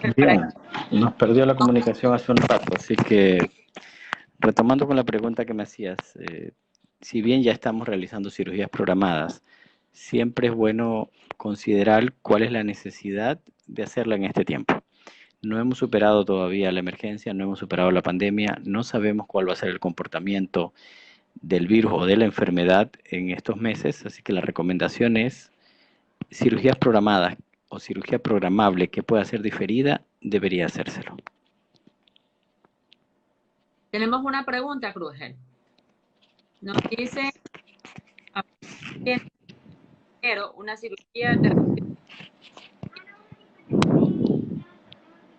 Para... Bien, nos perdió la comunicación hace un rato, así que retomando con la pregunta que me hacías, si bien ya estamos realizando cirugías programadas, siempre es bueno considerar cuál es la necesidad de hacerla en este tiempo. No hemos superado todavía la emergencia, no hemos superado la pandemia, no sabemos cuál va a ser el comportamiento del virus o de la enfermedad en estos meses, así que la recomendación es cirugías programadas o cirugía programable que pueda ser diferida, debería hacérselo. Tenemos una pregunta, Cruzel. Nos dice, primero, una cirugía de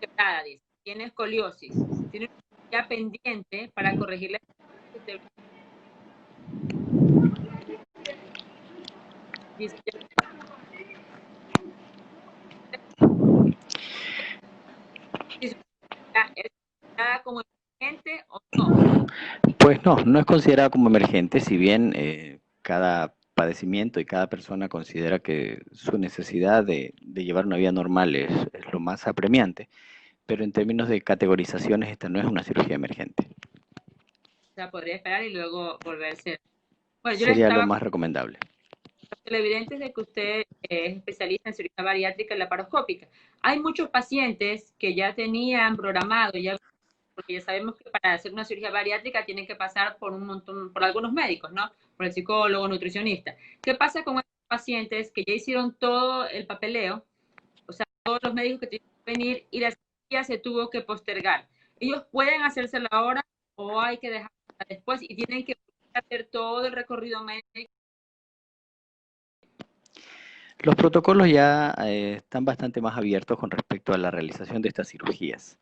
quebrada, dice. Tiene escoliosis. Tiene una cirugía pendiente para corregir la... Dice, ¿es como emergente o no? Pues no, no es considerada como emergente, si bien cada padecimiento y cada persona considera que su necesidad de llevar una vida normal es lo más apremiante, pero en términos de categorizaciones esta no es una cirugía emergente. O sea, podría esperar y luego volverse. Bueno, yo les Sería lo estaba más recomendable. evidente de que usted es especialista en cirugía bariátrica y laparoscópica. Hay muchos pacientes que ya tenían programado, ya, porque ya sabemos que para hacer una cirugía bariátrica tienen que pasar por un montón, por algunos médicos, ¿no? Por el psicólogo, nutricionista. ¿Qué pasa con estos pacientes que ya hicieron todo el papeleo? O sea, todos los médicos que tienen que venir y la cirugía se tuvo que postergar. Ellos pueden hacérsela ahora o hay que dejarla después y tienen que hacer todo el recorrido médico. Los protocolos ya están bastante más abiertos con respecto a la realización de estas cirugías.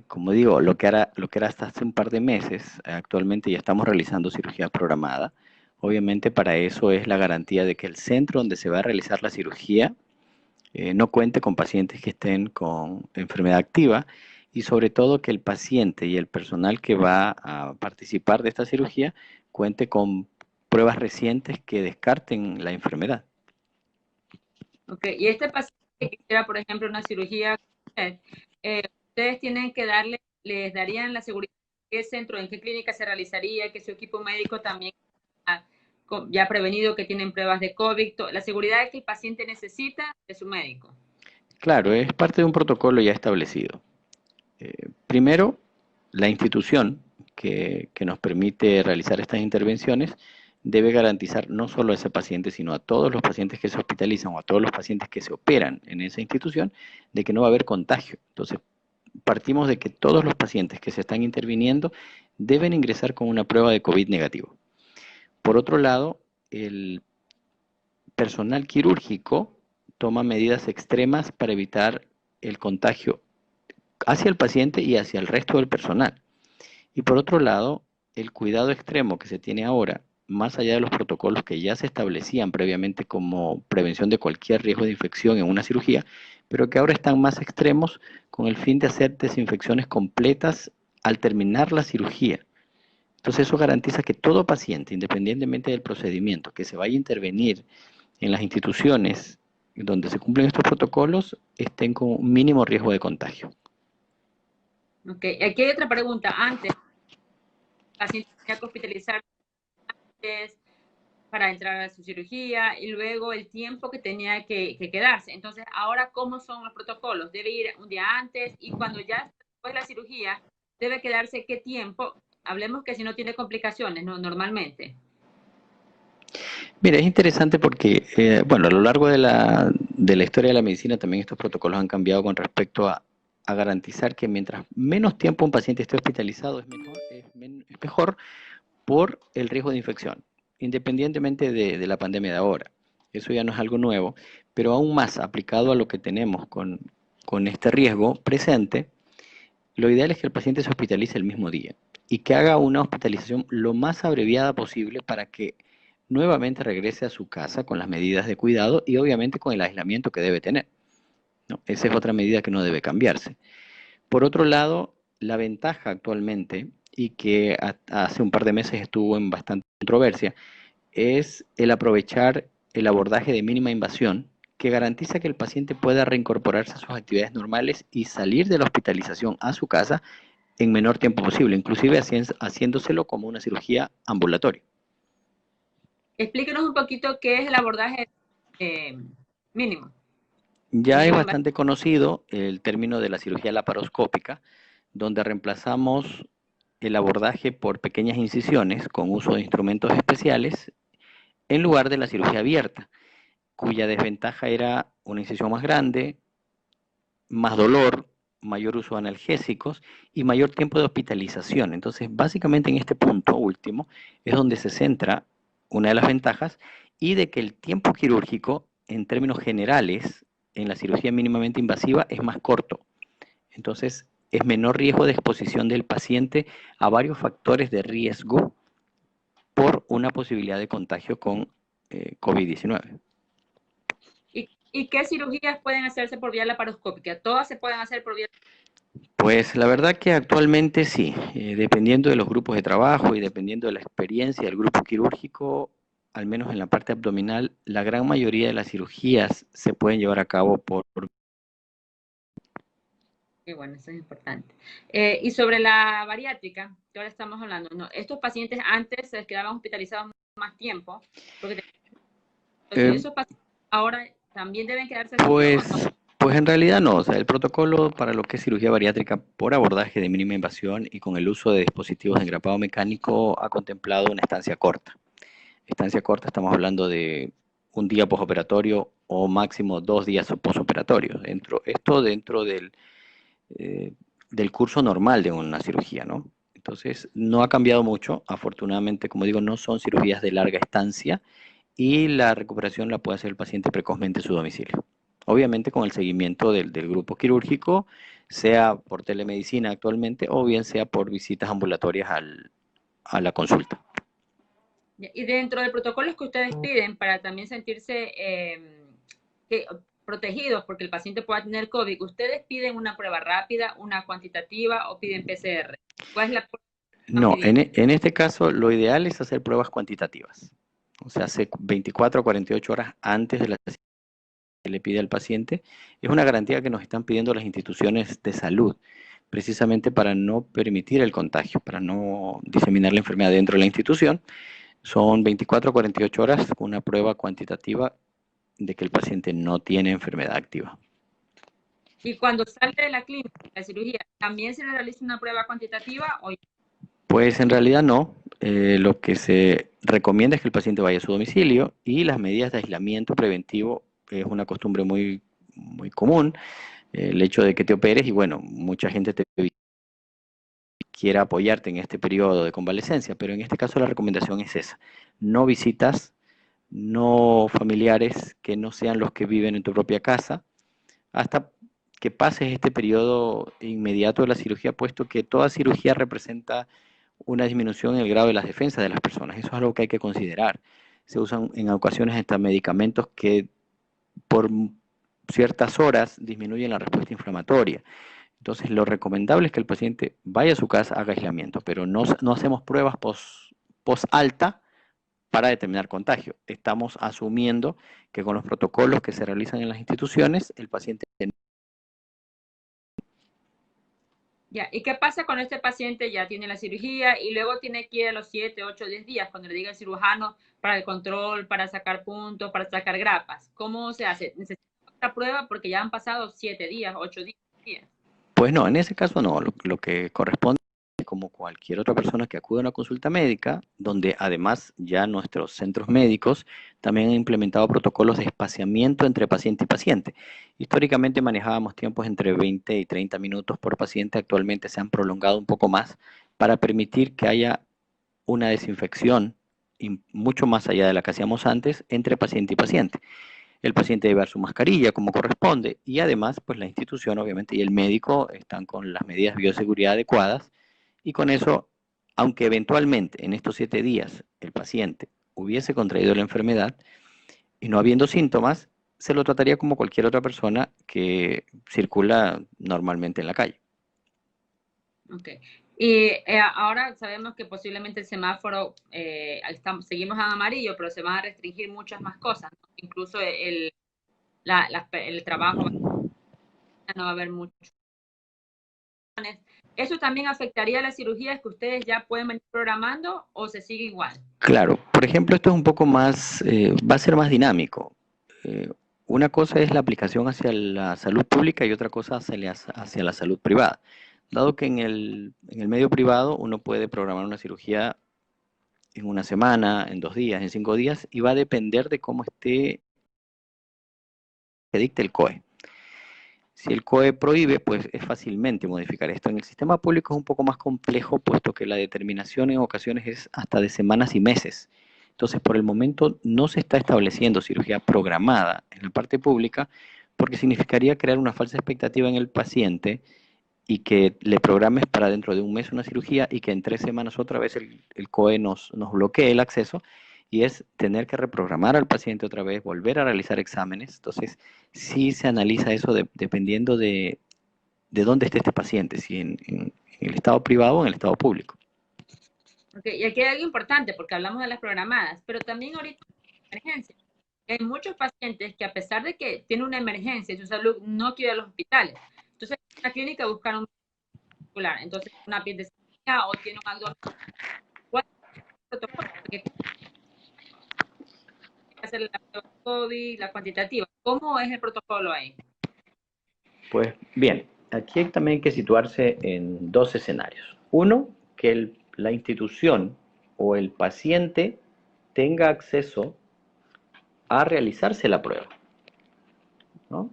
Como digo, lo que era hasta hace un par de meses, actualmente ya estamos realizando cirugía programada. Obviamente para eso es la garantía de que el centro donde se va a realizar la cirugía no cuente con pacientes que estén con enfermedad activa y sobre todo que el paciente y el personal que va a participar de esta cirugía cuente con pruebas recientes que descarten la enfermedad. Okay. Y este paciente que quisiera, por ejemplo, una cirugía, ustedes tienen que darle, les darían la seguridad de qué centro, en qué clínica se realizaría, que su equipo médico también ya ha prevenido que tienen pruebas de COVID, la seguridad que el paciente necesita de su médico. Claro, es parte de un protocolo ya establecido. Primero, la institución que nos permite realizar estas intervenciones debe garantizar no solo a ese paciente, sino a todos los pacientes que se hospitalizan o a todos los pacientes que se operan en esa institución, de que no va a haber contagio. Entonces, partimos de que todos los pacientes que se están interviniendo deben ingresar con una prueba de COVID negativo. Por otro lado, el personal quirúrgico toma medidas extremas para evitar el contagio hacia el paciente y hacia el resto del personal. Y por otro lado, el cuidado extremo que se tiene ahora, más allá de los protocolos que ya se establecían previamente como prevención de cualquier riesgo de infección en una cirugía, pero que ahora están más extremos con el fin de hacer desinfecciones completas al terminar la cirugía. Entonces eso garantiza que todo paciente, independientemente del procedimiento que se vaya a intervenir en las instituciones donde se cumplen estos protocolos, estén con un mínimo riesgo de contagio. Ok, aquí hay otra pregunta. Antes, el paciente tenía que hospitalizar antes para entrar a su cirugía y luego el tiempo que tenía que quedarse. Entonces, ahora, ¿cómo son los protocolos? ¿Debe ir un día antes y cuando ya después de la cirugía, debe quedarse qué tiempo? Hablemos que si no tiene complicaciones, ¿no? Normalmente. Mira, es interesante porque, bueno, a lo largo de la historia de la medicina también estos protocolos han cambiado con respecto a garantizar que mientras menos tiempo un paciente esté hospitalizado es mejor por el riesgo de infección, independientemente de la pandemia de ahora. Eso ya no es algo nuevo, pero aún más aplicado a lo que tenemos con este riesgo presente, lo ideal es que el paciente se hospitalice el mismo día y que haga una hospitalización lo más abreviada posible para que nuevamente regrese a su casa con las medidas de cuidado y obviamente con el aislamiento que debe tener, ¿no? Esa es otra medida que no debe cambiarse. Por otro lado, la ventaja actualmente, y que hace un par de meses estuvo en bastante controversia, es el aprovechar el abordaje de mínima invasión que garantiza que el paciente pueda reincorporarse a sus actividades normales y salir de la hospitalización a su casa en menor tiempo posible, inclusive haciéndoselo como una cirugía ambulatoria. Explíquenos un poquito qué es el abordaje mínimo. Ya es bastante conocido el término de la cirugía laparoscópica, donde reemplazamos el abordaje por pequeñas incisiones con uso de instrumentos especiales en lugar de la cirugía abierta, cuya desventaja era una incisión más grande, más dolor, mayor uso de analgésicos y mayor tiempo de hospitalización. Entonces, básicamente en este punto último es donde se centra una de las ventajas y de que el tiempo quirúrgico, en términos generales, en la cirugía mínimamente invasiva es más corto. Entonces, es menor riesgo de exposición del paciente a varios factores de riesgo por una posibilidad de contagio con COVID-19. ¿Y qué cirugías pueden hacerse por vía laparoscópica? ¿Todas se pueden hacer por vía? Pues la verdad que actualmente sí, dependiendo de los grupos de trabajo y dependiendo de la experiencia del grupo quirúrgico, al menos en la parte abdominal, la gran mayoría de las cirugías se pueden llevar a cabo por... Y bueno, eso es importante. Y sobre la bariátrica, que ahora estamos hablando, ¿no? Estos pacientes antes se quedaban hospitalizados más tiempo, porque esos pacientes ahora también deben quedarse así o no. Pues en realidad no, o sea, el protocolo para lo que es cirugía bariátrica por abordaje de mínima invasión y con el uso de dispositivos de engrapado mecánico ha contemplado una estancia corta. Estancia corta, estamos hablando de un día posoperatorio o máximo 2 días posoperatorio. Esto dentro del curso normal de una cirugía, ¿no? Entonces, no ha cambiado mucho. Afortunadamente, como digo, no son cirugías de larga estancia y la recuperación la puede hacer el paciente precozmente en su domicilio. Obviamente con el seguimiento del grupo quirúrgico, sea por telemedicina actualmente o bien sea por visitas ambulatorias a la consulta. Y dentro del protocolo que ustedes piden para también sentirse protegidos porque el paciente pueda tener COVID, ¿ustedes piden una prueba rápida, una cuantitativa o piden PCR? ¿Cuál es la prueba que están No, pidiendo? en este caso lo ideal es hacer pruebas cuantitativas. O sea, hace 24 o 48 horas antes de la sesión que le pide al paciente. Es una garantía que nos están pidiendo las instituciones de salud, precisamente para no permitir el contagio, para no diseminar la enfermedad dentro de la institución. Son 24 o 48 horas con una prueba cuantitativa de que el paciente no tiene enfermedad activa. Y cuando sale de la clínica, la cirugía, ¿también se le realiza una prueba cuantitativa o? Pues en realidad no. Lo que se recomienda es que el paciente vaya a su domicilio y las medidas de aislamiento preventivo es una costumbre muy, muy común. El hecho de que te operes y bueno, mucha gente te quiera apoyarte en este periodo de convalecencia, pero en este caso la recomendación es esa. No visitas, no familiares que no sean los que viven en tu propia casa, hasta que pases este periodo inmediato de la cirugía, puesto que toda cirugía representa una disminución en el grado de las defensas de las personas. Eso es algo que hay que considerar. Se usan en ocasiones hasta medicamentos que por ciertas horas disminuyen la respuesta inflamatoria. Entonces, lo recomendable es que el paciente vaya a su casa, haga aislamiento, pero no hacemos pruebas post alta para determinar contagio. Estamos asumiendo que con los protocolos que se realizan en las instituciones, el paciente... Ya, ¿y qué pasa con este paciente? Ya tiene la cirugía y luego tiene que ir a los 7, 8, 10 días cuando le diga el cirujano para el control, para sacar puntos, para sacar grapas. ¿Cómo se hace? Necesita otra prueba porque ya han pasado 7 días, 8 días. Pues no, en ese caso no, lo que corresponde como cualquier otra persona que acude a una consulta médica, donde además ya nuestros centros médicos también han implementado protocolos de espaciamiento entre paciente y paciente. Históricamente manejábamos tiempos entre 20 y 30 minutos por paciente, actualmente se han prolongado un poco más para permitir que haya una desinfección y mucho más allá de la que hacíamos antes entre paciente y paciente. El paciente debe llevar su mascarilla como corresponde y además pues la institución obviamente y el médico están con las medidas de bioseguridad adecuadas y con eso, aunque eventualmente en estos 7 días el paciente hubiese contraído la enfermedad y no habiendo síntomas, se lo trataría como cualquier otra persona que circula normalmente en la calle. Ok. Y ahora sabemos que posiblemente el semáforo, seguimos en amarillo, pero se van a restringir muchas más cosas, ¿no? Incluso el trabajo no va a haber mucho. ¿Eso también afectaría a las cirugías que ustedes ya pueden venir programando o se sigue igual? Claro, por ejemplo, esto es un poco más, va a ser más dinámico. Eh, una cosa es la aplicación hacia la salud pública y otra cosa hacia la salud privada. Dado que en el medio privado uno puede programar una cirugía en una semana, en 2 días, en 5 días, y va a depender de cómo esté, que dicte el COE. Si el COE prohíbe, pues es fácilmente modificar esto. En el sistema público es un poco más complejo, puesto que la determinación en ocasiones es hasta de semanas y meses. Entonces, por el momento no se está estableciendo cirugía programada en la parte pública, porque significaría crear una falsa expectativa en el paciente y que le programes para dentro de un mes una cirugía y que en 3 semanas otra vez el COE nos bloquee el acceso, y es tener que reprogramar al paciente otra vez, volver a realizar exámenes. Entonces, sí se analiza eso dependiendo de dónde esté este paciente, si en el estado privado o en el estado público. Okay. Y aquí hay algo importante, porque hablamos de las programadas, pero también ahorita hay emergencia. Hay muchos pacientes que a pesar de que tienen una emergencia y su salud no quiere ir a los hospitales. Entonces, en la clínica buscan un particular. Entonces, una apendicectomía o tiene un abdomen. ¿Cuál es el protocolo? Porque hay que hacer la COVID, la cuantitativa. ¿Cómo es el protocolo ahí? Pues bien, aquí también hay que situarse en dos escenarios. Uno, que la institución o el paciente tenga acceso a realizarse la prueba, ¿no?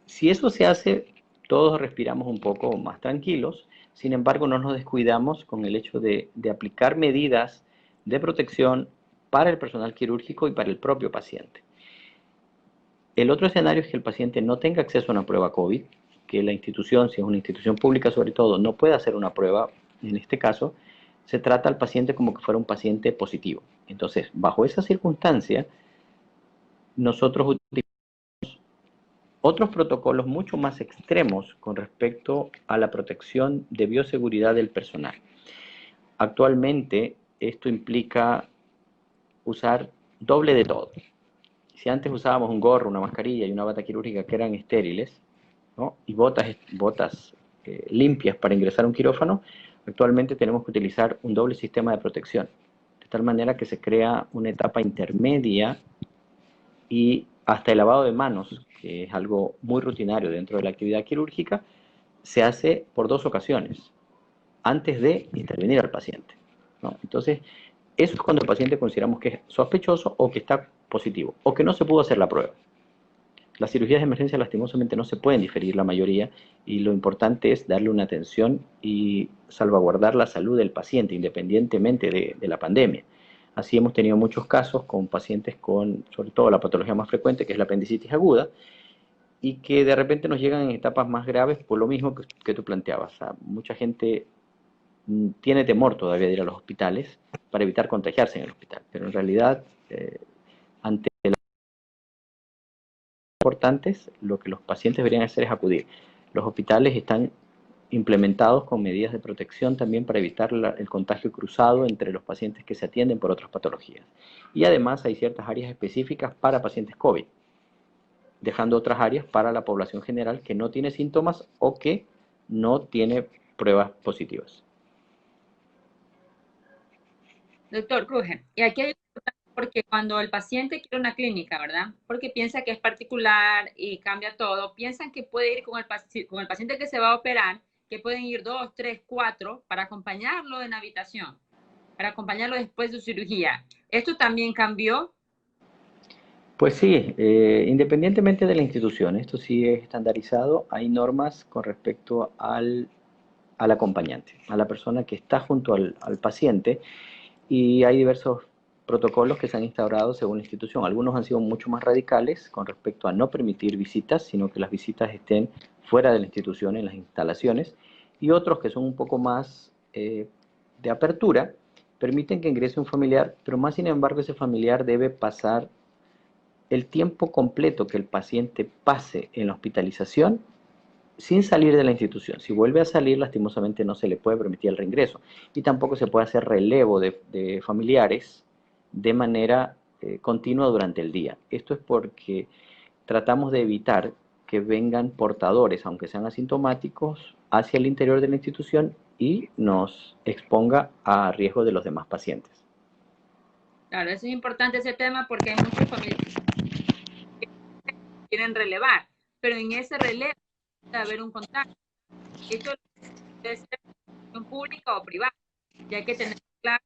Si eso se hace, todos respiramos un poco más tranquilos. Sin embargo, no nos descuidamos con el hecho de aplicar medidas de protección para el personal quirúrgico y para el propio paciente. El otro escenario es que el paciente no tenga acceso a una prueba COVID, que la institución, si es una institución pública sobre todo, no pueda hacer una prueba. En este caso, se trata al paciente como que fuera un paciente positivo. Entonces, bajo esa circunstancia, nosotros utilizamos otros protocolos mucho más extremos con respecto a la protección de bioseguridad del personal. Actualmente, esto implica usar doble de todo. Si antes usábamos un gorro, una mascarilla y una bata quirúrgica que eran estériles, ¿no? Y botas limpias para ingresar a un quirófano, actualmente tenemos que utilizar un doble sistema de protección, de tal manera que se crea una etapa intermedia, y hasta el lavado de manos, que es algo muy rutinario dentro de la actividad quirúrgica, se hace por 2 ocasiones, antes de intervenir al paciente, ¿no? Entonces, eso es cuando el paciente consideramos que es sospechoso o que está positivo, o que no se pudo hacer la prueba. Las cirugías de emergencia lastimosamente no se pueden diferir la mayoría, y lo importante es darle una atención y salvaguardar la salud del paciente independientemente de la pandemia. Así hemos tenido muchos casos con pacientes con, sobre todo la patología más frecuente, que es la apendicitis aguda, y que de repente nos llegan en etapas más graves por lo mismo que tú planteabas. O sea, mucha gente tiene temor todavía de ir a los hospitales para evitar contagiarse en el hospital, pero en realidad, ante las importantes, lo que los pacientes deberían hacer es acudir. Los hospitales están implementados con medidas de protección también para evitar el contagio cruzado entre los pacientes que se atienden por otras patologías. Y además hay ciertas áreas específicas para pacientes COVID, dejando otras áreas para la población general que no tiene síntomas o que no tiene pruebas positivas. Doctor Ruge, y aquí hay porque cuando el paciente quiere una clínica, ¿verdad? Porque piensa que es particular y cambia todo, piensan que puede ir con el paciente que se va a operar, que pueden ir 2, 3, 4 para acompañarlo en habitación, para acompañarlo después de su cirugía. ¿Esto también cambió? Pues sí, independientemente de la institución, esto sí es estandarizado. Hay normas con respecto al acompañante, a la persona que está junto al paciente, y hay diversos protocolos que se han instaurado según la institución. Algunos han sido mucho más radicales con respecto a no permitir visitas, sino que las visitas estén fuera de la institución, en las instalaciones, y otros que son un poco más de apertura, permiten que ingrese un familiar, pero más sin embargo ese familiar debe pasar el tiempo completo que el paciente pase en la hospitalización sin salir de la institución. Si vuelve a salir, lastimosamente no se le puede permitir el reingreso, y tampoco se puede hacer relevo de familiares de manera continua durante el día. Esto es porque tratamos de evitar que vengan portadores, aunque sean asintomáticos, hacia el interior de la institución y nos exponga a riesgo de los demás pacientes. Claro, eso es importante ese tema porque hay muchos familiares que quieren relevar, pero en ese relevo debe haber un contacto. Esto puede ser en pública o privada, y hay que tener claro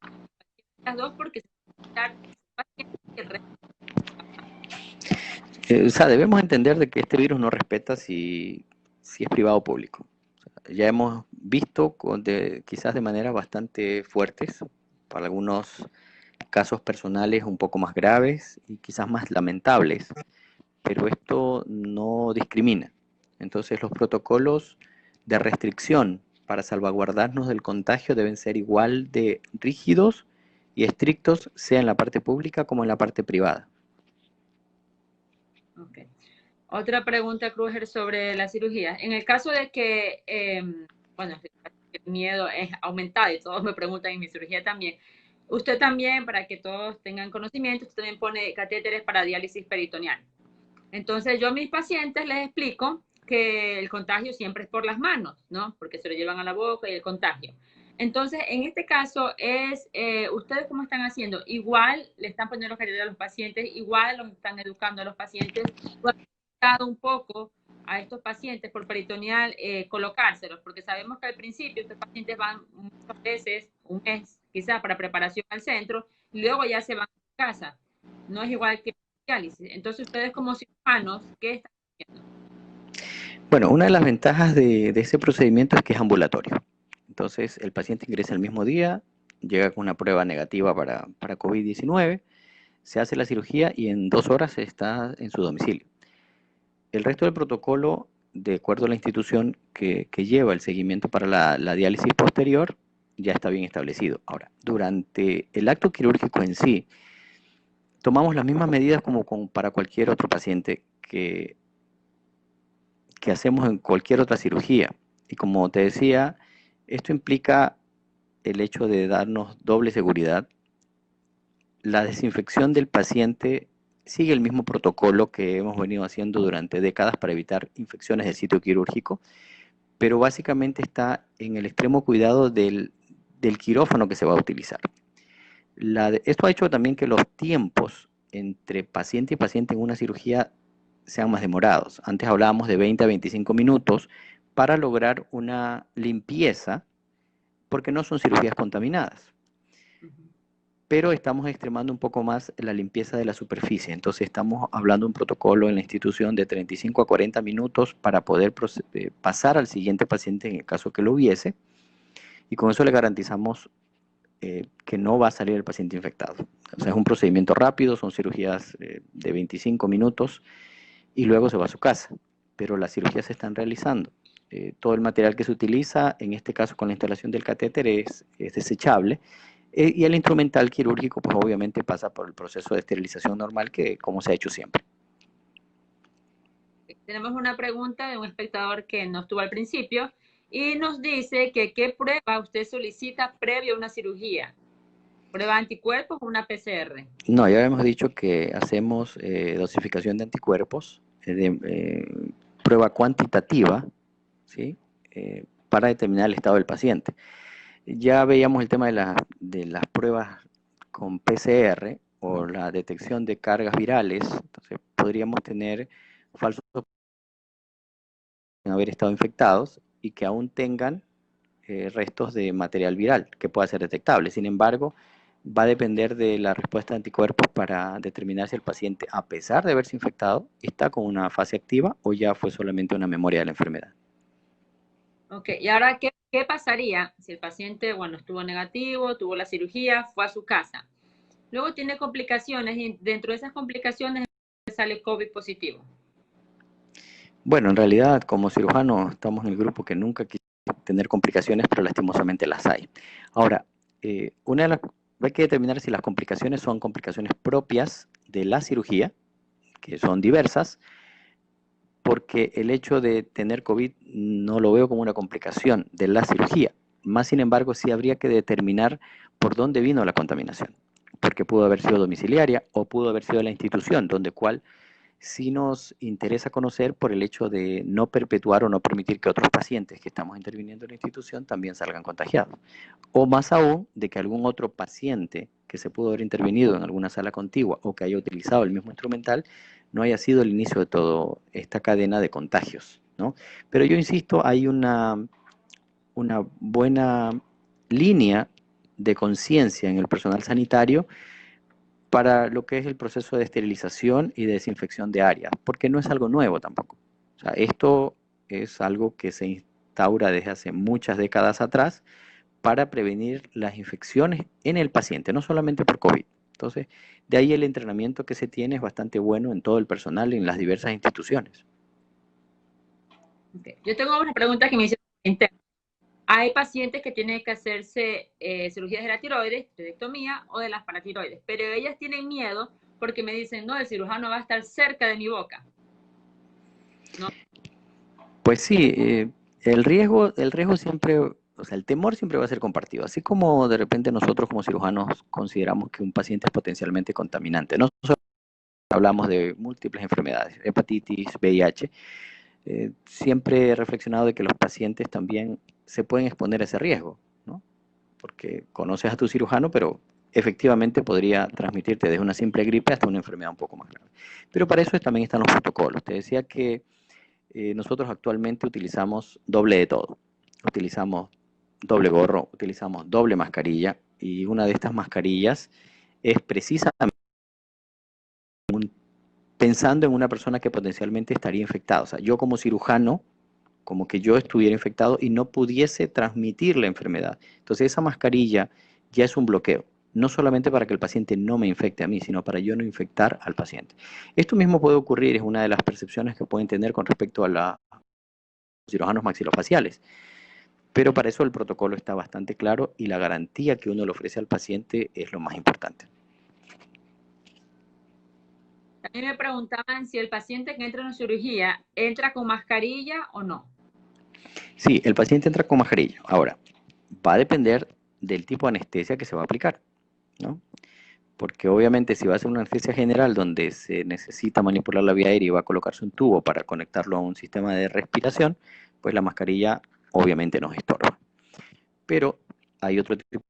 las dos porque se puede estar paciente y el resto. O sea, debemos entender de que este virus no respeta si es privado o público. O sea, ya hemos visto quizás de manera bastante fuertes, para algunos casos personales un poco más graves y quizás más lamentables, pero esto no discrimina. Entonces los protocolos de restricción para salvaguardarnos del contagio deben ser igual de rígidos y estrictos, sea en la parte pública como en la parte privada. Okay. Otra pregunta, Kruger, sobre la cirugía. En el caso de que, bueno, el miedo es aumentado y todos me preguntan en mi cirugía también, usted también, para que todos tengan conocimiento, usted también pone catéteres para diálisis peritoneal. Entonces yo a mis pacientes les explico que el contagio siempre es por las manos, ¿no? Porque se lo llevan a la boca y el contagio. Entonces, en este caso, ¿ustedes cómo están haciendo? Igual le están poniendo los catéteres a los pacientes, igual los están educando a los pacientes, un poco a estos pacientes por peritoneal colocárselos, porque sabemos que al principio estos pacientes van muchas veces, un mes quizás para preparación al centro, y luego ya se van a casa. No es igual que diálisis. Entonces ustedes como cirujanos, ¿qué están haciendo? Bueno, una de las ventajas de ese procedimiento es que es ambulatorio. Entonces el paciente ingresa el mismo día, llega con una prueba negativa para COVID-19, se hace la cirugía y en 2 horas está en su domicilio. El resto del protocolo, de acuerdo a la institución que lleva el seguimiento para la diálisis posterior, ya está bien establecido. Ahora, durante el acto quirúrgico en sí, tomamos las mismas medidas como para cualquier otro paciente que hacemos en cualquier otra cirugía. Y como te decía, esto implica el hecho de darnos doble seguridad. La desinfección del paciente sigue el mismo protocolo que hemos venido haciendo durante décadas para evitar infecciones del sitio quirúrgico, pero básicamente está en el extremo cuidado del quirófano que se va a utilizar. Esto ha hecho también que los tiempos entre paciente y paciente en una cirugía sean más demorados. Antes hablábamos de 20 a 25 minutos para lograr una limpieza, porque no son cirugías contaminadas. Pero estamos extremando un poco más la limpieza de la superficie. Entonces estamos hablando de un protocolo en la institución de 35 a 40 minutos para poder pasar al siguiente paciente en el caso que lo hubiese, y con eso le garantizamos que no va a salir el paciente infectado. O sea, es un procedimiento rápido, son cirugías de 25 minutos y luego se va a su casa, pero las cirugías se están realizando. Todo el material que se utiliza, en este caso con la instalación del catéter, es desechable, y el instrumental quirúrgico, pues obviamente pasa por el proceso de esterilización normal, que como se ha hecho siempre. Tenemos una pregunta de un espectador que no estuvo al principio y nos dice que qué prueba usted solicita previo a una cirugía. ¿Prueba de anticuerpos o una PCR? No, ya hemos dicho que hacemos dosificación de anticuerpos, prueba cuantitativa, ¿sí? Para determinar el estado del paciente. Ya veíamos el tema de las pruebas con PCR o la detección de cargas virales. Entonces podríamos tener falsos en haber estado infectados y que aún tengan restos de material viral que pueda ser detectable. Sin embargo, va a depender de la respuesta de anticuerpos para determinar si el paciente, a pesar de haberse infectado, está con una fase activa o ya fue solamente una memoria de la enfermedad. Ok, y ahora, ¿qué pasaría si el paciente, bueno, estuvo negativo, tuvo la cirugía, fue a su casa? Luego tiene complicaciones y dentro de esas complicaciones sale COVID positivo. Bueno, en realidad, como cirujano, estamos en el grupo que nunca quiere tener complicaciones, pero lastimosamente las hay. Ahora, hay que determinar si las complicaciones son complicaciones propias de la cirugía, que son diversas, porque el hecho de tener COVID no lo veo como una complicación de la cirugía. Más sin embargo, sí habría que determinar por dónde vino la contaminación, porque pudo haber sido domiciliaria o pudo haber sido la institución, donde cual sí nos interesa conocer por el hecho de no perpetuar o no permitir que otros pacientes que estamos interviniendo en la institución también salgan contagiados. O más aún, de que algún otro paciente que se pudo haber intervenido en alguna sala contigua o que haya utilizado el mismo instrumental no haya sido el inicio de toda esta cadena de contagios, ¿no? Pero yo insisto, hay una buena línea de conciencia en el personal sanitario para lo que es el proceso de esterilización y de desinfección de áreas, porque no es algo nuevo tampoco. O sea, esto es algo que se instaura desde hace muchas décadas atrás para prevenir las infecciones en el paciente, no solamente por COVID. Entonces, de ahí el entrenamiento que se tiene es bastante bueno en todo el personal, en las diversas instituciones. Okay. Yo tengo una pregunta que me hice. Hay pacientes que tienen que hacerse cirugías de la tiroides, tiroidectomía o de las paratiroides, pero ellas tienen miedo porque me dicen, no, el cirujano va a estar cerca de mi boca. ¿No? Pues sí, el riesgo siempre, o sea, el temor siempre va a ser compartido, así como de repente nosotros como cirujanos consideramos que un paciente es potencialmente contaminante. No solo hablamos de múltiples enfermedades, hepatitis, VIH, siempre he reflexionado de que los pacientes también se pueden exponer a ese riesgo, ¿no? Porque conoces a tu cirujano, pero efectivamente podría transmitirte desde una simple gripe hasta una enfermedad un poco más grave. Pero para eso también están los protocolos. Te decía que nosotros actualmente utilizamos doble de todo. Utilizamos doble gorro, utilizamos doble mascarilla, y una de estas mascarillas es precisamente pensando en una persona que potencialmente estaría infectada. O sea, yo como cirujano, como que yo estuviera infectado y no pudiese transmitir la enfermedad. Entonces esa mascarilla ya es un bloqueo, no solamente para que el paciente no me infecte a mí, sino para yo no infectar al paciente. Esto mismo puede ocurrir, es una de las percepciones que pueden tener con respecto a los cirujanos maxilofaciales. Pero para eso el protocolo está bastante claro y la garantía que uno le ofrece al paciente es lo más importante. También me preguntaban si el paciente que entra en cirugía entra con mascarilla o no. Sí, el paciente entra con mascarilla. Ahora, va a depender del tipo de anestesia que se va a aplicar, ¿no? Porque obviamente si va a ser una anestesia general donde se necesita manipular la vía aérea y va a colocarse un tubo para conectarlo a un sistema de respiración, pues la mascarilla obviamente nos estorba. Pero hay otro tipo,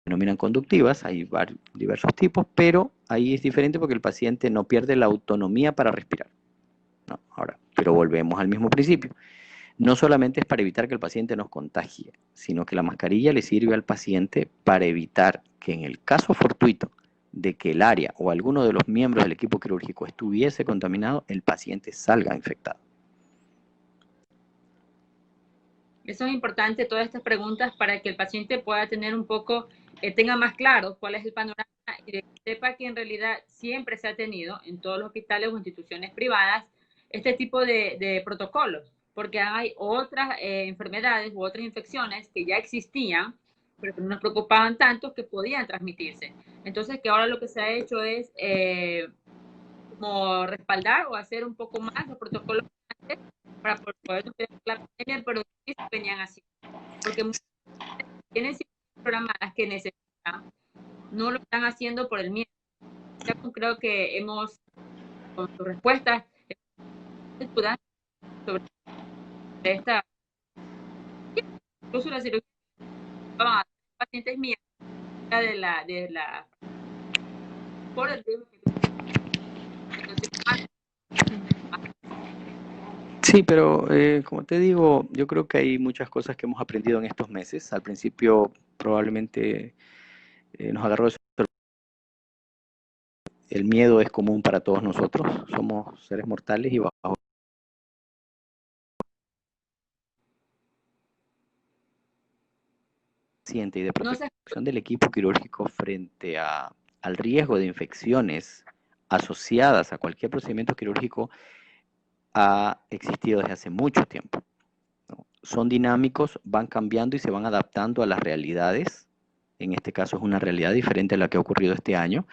se denominan conductivas, hay diversos tipos, pero ahí es diferente porque el paciente no pierde la autonomía para respirar, ¿no? Ahora, pero volvemos al mismo principio. No solamente es para evitar que el paciente nos contagie, sino que la mascarilla le sirve al paciente para evitar que en el caso fortuito de que el área o alguno de los miembros del equipo quirúrgico estuviese contaminado, el paciente salga infectado. Eso es importante, todas estas preguntas, para que el paciente pueda tener un poco, tenga más claro cuál es el panorama y que sepa que en realidad siempre se ha tenido en todos los hospitales o instituciones privadas este tipo de protocolos, porque hay otras enfermedades u otras infecciones que ya existían, pero que no nos preocupaban tanto que podían transmitirse. Entonces, que ahora lo que se ha hecho es como respaldar o hacer un poco más los protocolos para poder superar la pandemia, pero sí se venían así. Porque tienen programadas que necesitan, no lo están haciendo por el miedo. Yo creo que hemos, con sus respuestas, sobre esta, incluso la cirugía a pacientes míos de la por el riesgo que Sí, pero como te digo, yo creo que hay muchas cosas que hemos aprendido en estos meses. Al principio probablemente nos agarró eso. El miedo es común para todos nosotros, somos seres mortales y bajo paciente y de protección del equipo quirúrgico frente al riesgo de infecciones asociadas a cualquier procedimiento quirúrgico ha existido desde hace mucho tiempo, ¿no? Son dinámicos, van cambiando y se van adaptando a las realidades. En este caso es una realidad diferente a la que ha ocurrido este año,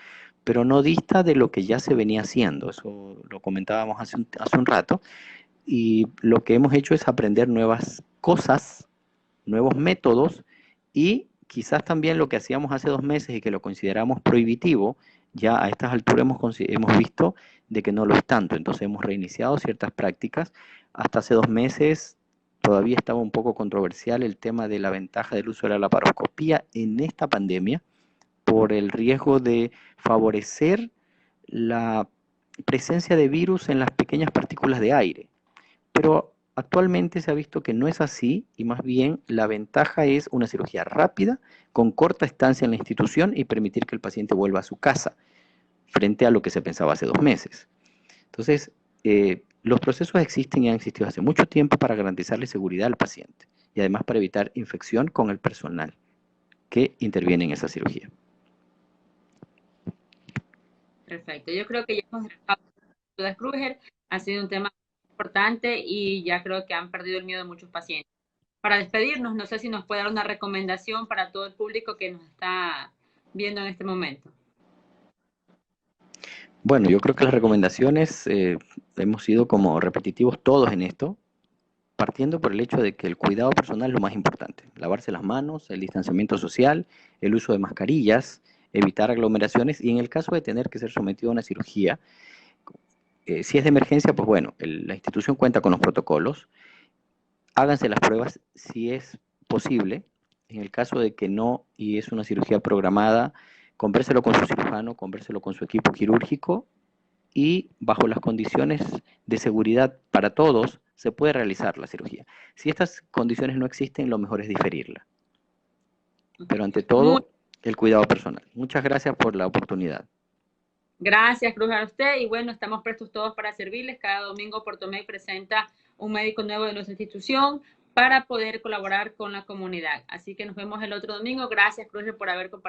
pero no dista de lo que ya se venía haciendo. Eso lo comentábamos hace un rato. Y lo que hemos hecho es aprender nuevas cosas, nuevos métodos, y quizás también lo que hacíamos hace 2 meses y que lo consideramos prohibitivo, ya a estas alturas hemos visto de que no lo es tanto, entonces hemos reiniciado ciertas prácticas. Hasta hace 2 meses todavía estaba un poco controversial el tema de la ventaja del uso de la laparoscopía en esta pandemia por el riesgo de favorecer la presencia de virus en las pequeñas partículas de aire. Pero actualmente se ha visto que no es así y más bien la ventaja es una cirugía rápida, con corta estancia en la institución y permitir que el paciente vuelva a su casa, frente a lo que se pensaba hace 2 meses. Entonces, los procesos existen y han existido hace mucho tiempo para garantizarle seguridad al paciente y además para evitar infección con el personal que interviene en esa cirugía. Perfecto. Yo creo que ya hemos dejado dudas, Kruger. Ha sido un tema importante y ya creo que han perdido el miedo de muchos pacientes. Para despedirnos, no sé si nos puede dar una recomendación para todo el público que nos está viendo en este momento. Bueno, yo creo que las recomendaciones, hemos sido como repetitivos todos en esto, partiendo por el hecho de que el cuidado personal es lo más importante. Lavarse las manos, el distanciamiento social, el uso de mascarillas, evitar aglomeraciones y en el caso de tener que ser sometido a una cirugía, si es de emergencia, pues bueno, la institución cuenta con los protocolos. Háganse las pruebas si es posible. En el caso de que no y es una cirugía programada, convérselo con su cirujano, convérselo con su equipo quirúrgico y bajo las condiciones de seguridad para todos se puede realizar la cirugía. Si estas condiciones no existen, lo mejor es diferirla. Pero ante todo, el cuidado personal. Muchas gracias por la oportunidad. Gracias, Cruz, a usted. Y bueno, estamos prestos todos para servirles. Cada domingo Portomec presenta un médico nuevo de nuestra institución para poder colaborar con la comunidad. Así que nos vemos el otro domingo. Gracias, Cruz, por haber compartido.